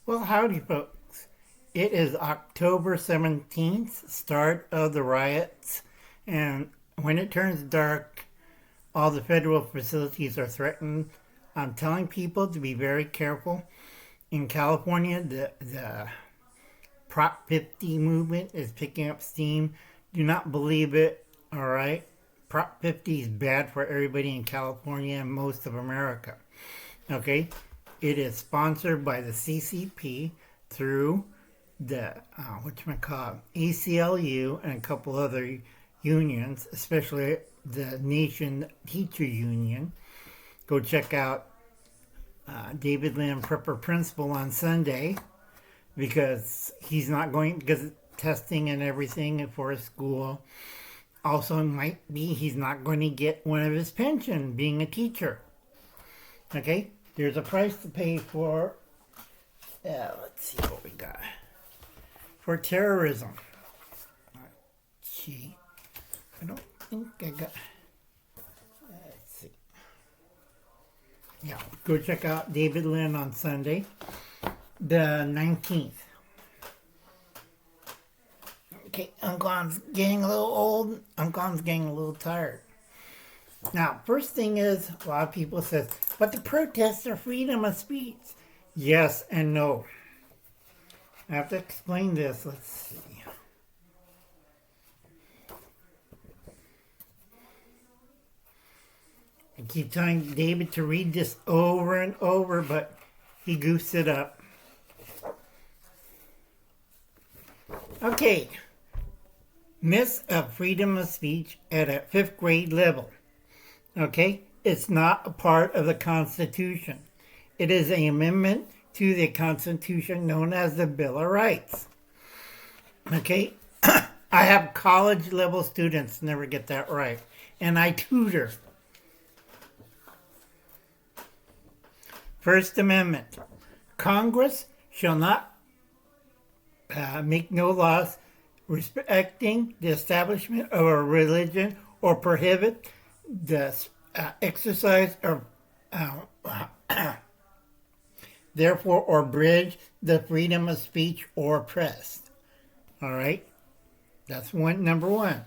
Well, howdy, folks. It is October 17th, start of the riots, and when it turns dark, all the federal facilities are threatened. I'm telling people to be very careful. In California, the Prop 50 movement is picking up steam. Do not believe it, all right? Prop 50 is bad for everybody in California and most of America, okay? It is sponsored by the CCP through the ACLU and a couple other unions, especially the Nation Teacher Union. Go check out David Lim Prepper Principal on Sunday because he's not going because of testing and everything for his school. Also, might be he's not going to get one of his pension being a teacher. Okay, there's a price to pay for. Let's see what we got for terrorism. Gee, I don't think I got. Let's see. Yeah, go check out David Lynn on Sunday, the 19th. Okay, Uncon's getting a little old. Uncon's getting a little tired. Now, first thing is, a lot of people says, but the protests are freedom of speech. Yes and no. I have to explain this. Let's see. I keep telling David to read this over and over, but he goofs it up. Okay. Myths of freedom of speech at a 5th grade level. Okay? It's not a part of the Constitution. It is an amendment to the Constitution known as the Bill of Rights. Okay? I have college level students never get that right. And I tutor. First Amendment. Congress shall not make no laws respecting the establishment of a religion or prohibit the exercise of therefore or abridge the freedom of speech or press. All right? That's number one.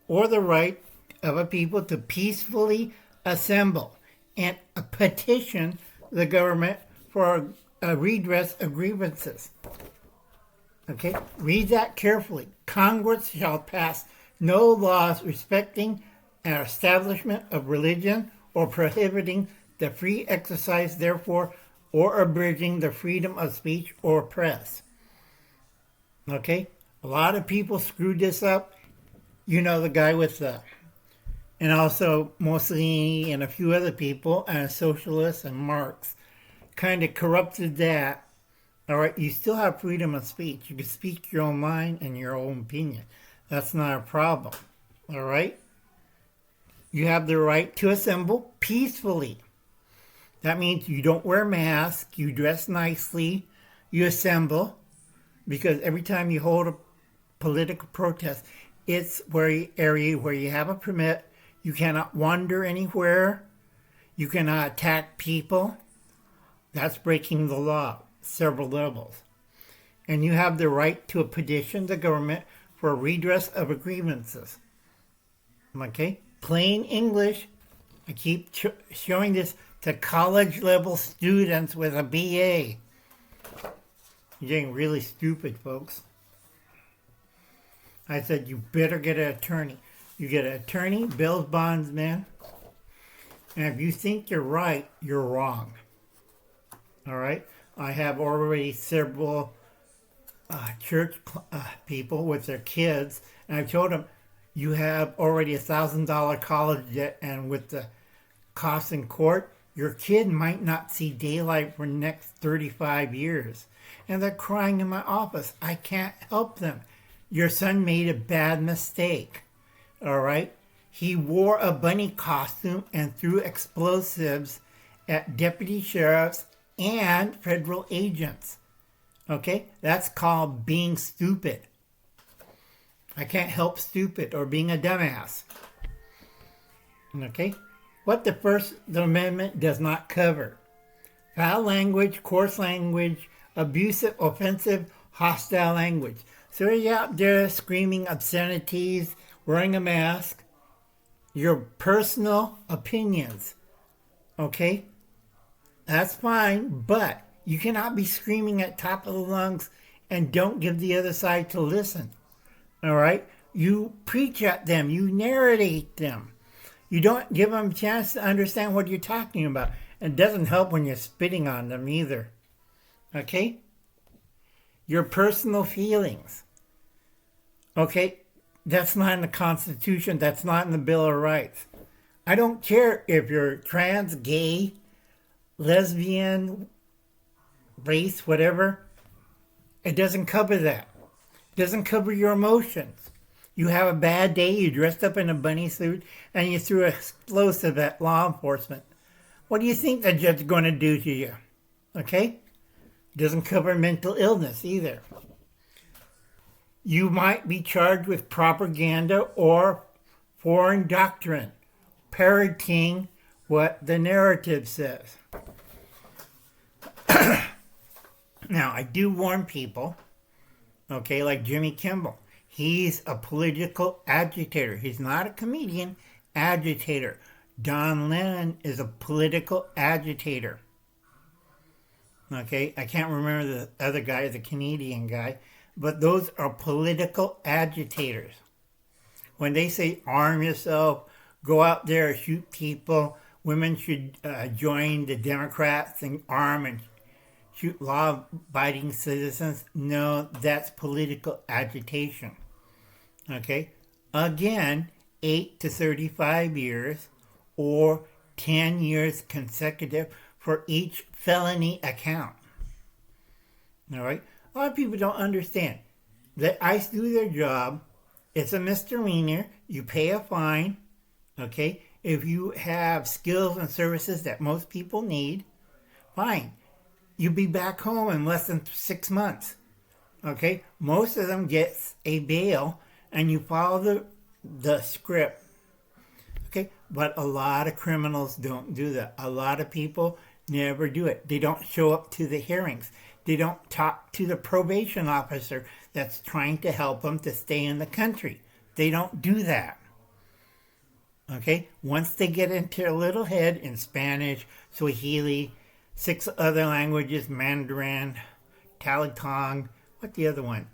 Or the right of a people to peacefully assemble and petition the government for a redress of grievances. Okay? Read that carefully. Congress shall pass no laws respecting an establishment of religion or prohibiting the free exercise, therefore, or abridging the freedom of speech or press. Okay? A lot of people screwed this up. You know, the guy with the, and also Mussolini and a few other people, and socialists and Marx, kind of corrupted that. All right? You still have freedom of speech. You can speak your own mind and your own opinion. That's not a problem. All right? You have the right to assemble peacefully. That means you don't wear masks, you dress nicely, you assemble, because every time you hold a political protest, it's area where you have a permit, you cannot wander anywhere, you cannot attack people. That's breaking the law, several levels. And you have the right to petition the government for redress of grievances. Okay? Plain English. I keep showing this to college level students with a BA. You're getting really stupid, folks. I said you better get an attorney. You get an attorney, bail bondsman, and if you think you're right, you're wrong. All right? I have already several church people with their kids, and I've told them, you have already $1,000 college debt, and with the costs in court, your kid might not see daylight for the next 35 years. And they're crying in my office. I can't help them. Your son made a bad mistake. All right? He wore a bunny costume and threw explosives at deputy sheriffs and federal agents. Okay? That's called being stupid. I can't help stupid or being a dumbass. Okay? What the Amendment does not cover. Foul language, coarse language, abusive, offensive, hostile language. So you're out there screaming obscenities, wearing a mask, your personal opinions. Okay? That's fine, but you cannot be screaming at top of the lungs and don't give the other side to listen. All right? You preach at them. You narrate them. You don't give them a chance to understand what you're talking about. It doesn't help when you're spitting on them either. Okay? Your personal feelings. Okay? That's not in the Constitution. That's not in the Bill of Rights. I don't care if you're trans, gay, lesbian, race, whatever. It doesn't cover that. It doesn't cover your emotions. You have a bad day, you dressed up in a bunny suit, and you threw an explosive at law enforcement. What do you think the judge is going to do to you? Okay? It doesn't cover mental illness either. You might be charged with propaganda or foreign doctrine, parroting what the narrative says. Now, I do warn people, okay, like Jimmy Kimmel. He's a political agitator. He's not a comedian, agitator. Don Lennon is a political agitator. Okay, I can't remember the other guy, the Canadian guy, but those are political agitators. When they say arm yourself, go out there, shoot people, women should join the Democrats and arm and shoot law-abiding citizens. No, that's political agitation. Okay? Again, 8 to 35 years or 10 years consecutive for each felony account. All right? A lot of people don't understand that ICE do their job. It's a misdemeanor. You pay a fine. Okay? If you have skills and services that most people need, fine. You'll be back home in less than 6 months. Okay? Most of them get a bail and you follow the script. Okay? But a lot of criminals don't do that. A lot of people never do it. They don't show up to the hearings. They don't talk to the probation officer that's trying to help them to stay in the country. They don't do that. Okay? Once they get into their little head in Spanish, Swahili, 6 other languages, Mandarin, Talatong, what's the other one?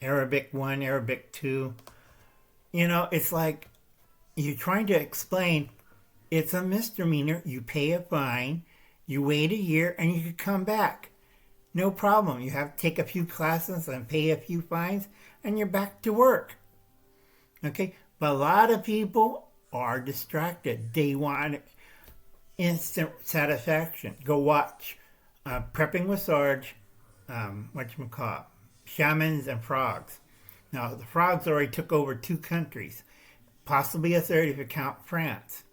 Arabic 1, Arabic 2. You know, it's like you're trying to explain it's a misdemeanor. You pay a fine, you wait a year, and you can come back. No problem. You have to take a few classes and pay a few fines, and you're back to work. Okay? But a lot of people are distracted. They want instant satisfaction. Go watch Prepping with Sarge, Shamans and Frogs. Now, the Frogs already took over 2 countries, possibly a third if you count France.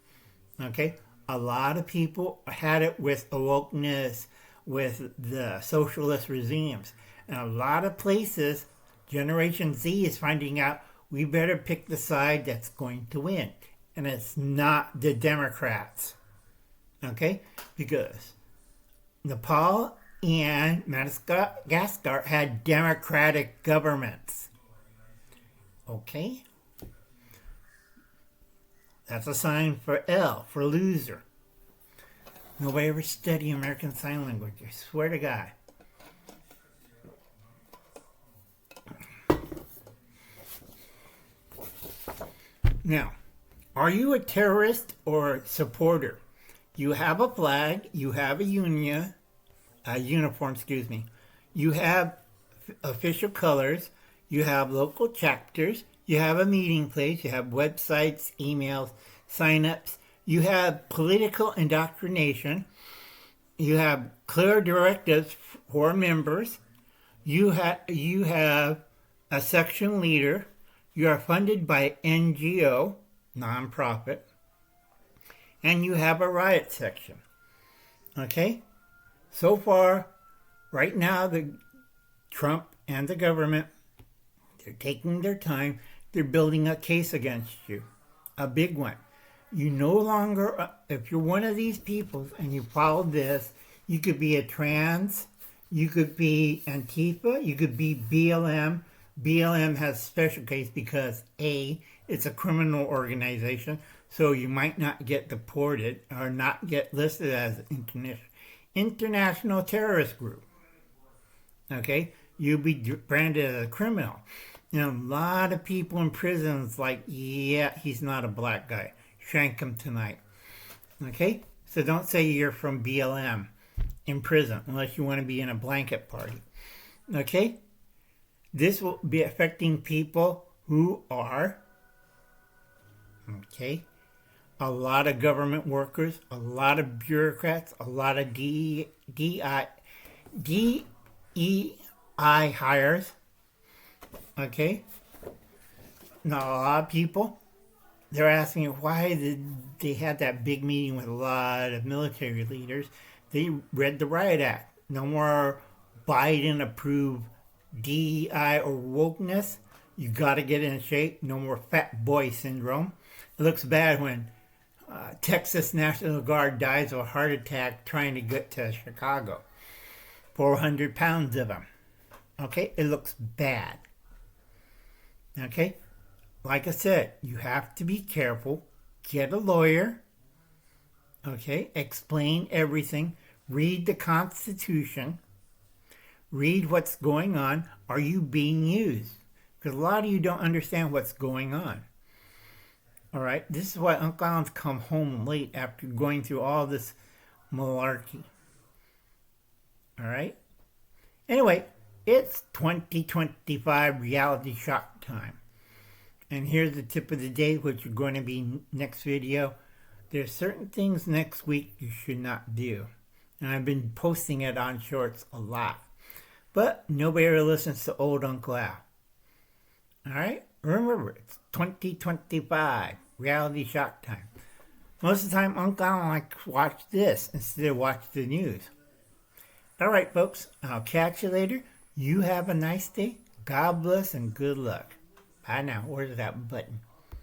Okay? A lot of people had it with awokeness, with the socialist regimes. And a lot of places, Generation Z is finding out we better pick the side that's going to win. And it's not the Democrats. Okay? Because Nepal and Madagascar had democratic governments. Okay? That's a sign for L, for loser. Nobody ever studied American Sign Language, I swear to God. Now, are you a terrorist or supporter? You have a flag, you have a uniform, you have official colors, you have local chapters, you have a meeting place, you have websites, emails, sign-ups, you have political indoctrination, you have clear directives for members, you have a section leader, you are funded by NGO, nonprofit, and you have a riot section. Okay? So far, right now, the Trump and the government, they're taking their time. They're building a case against you. A big one. You no longer, if you're one of these people and you follow this, You could be a trans. You could be Antifa. You could be BLM. BLM has special case because A, it's a criminal organization, so you might not get deported or not get listed as an international terrorist group. Okay? You'll be branded as a criminal. And a lot of people in prisons like, yeah, he's not a black guy. Shank him tonight. Okay? So don't say you're from BLM in prison unless you want to be in a blanket party. Okay? This will be affecting people who are, okay, a lot of government workers, a lot of bureaucrats, a lot of DEI hires. Okay? Now, a lot of people, they're asking why did they had that big meeting with a lot of military leaders. They read the Riot Act. No more Biden-approved DEI or wokeness. You got to get in shape. No more fat boy syndrome. It looks bad when Texas National Guard dies of a heart attack trying to get to Chicago. 400 pounds of them. Okay? It looks bad. Okay? Like I said, you have to be careful. Get a lawyer. Okay? Explain everything. Read the Constitution. Read what's going on. Are you being used? Because a lot of you don't understand what's going on. All right? This is why Uncle Alan's come home late after going through all this malarkey. All right? Anyway, it's 2025 reality shock time. And here's the tip of the day, which is going to be next video. There's certain things next week you should not do. And I've been posting it on shorts a lot. But nobody ever listens to old Uncle Al. Alright? Remember, it's 2025. Reality shock time. Most of the time, Uncle Al likes to watch this instead of watch the news. Alright, folks. I'll catch you later. You have a nice day. God bless and good luck. Bye now. Where's that button?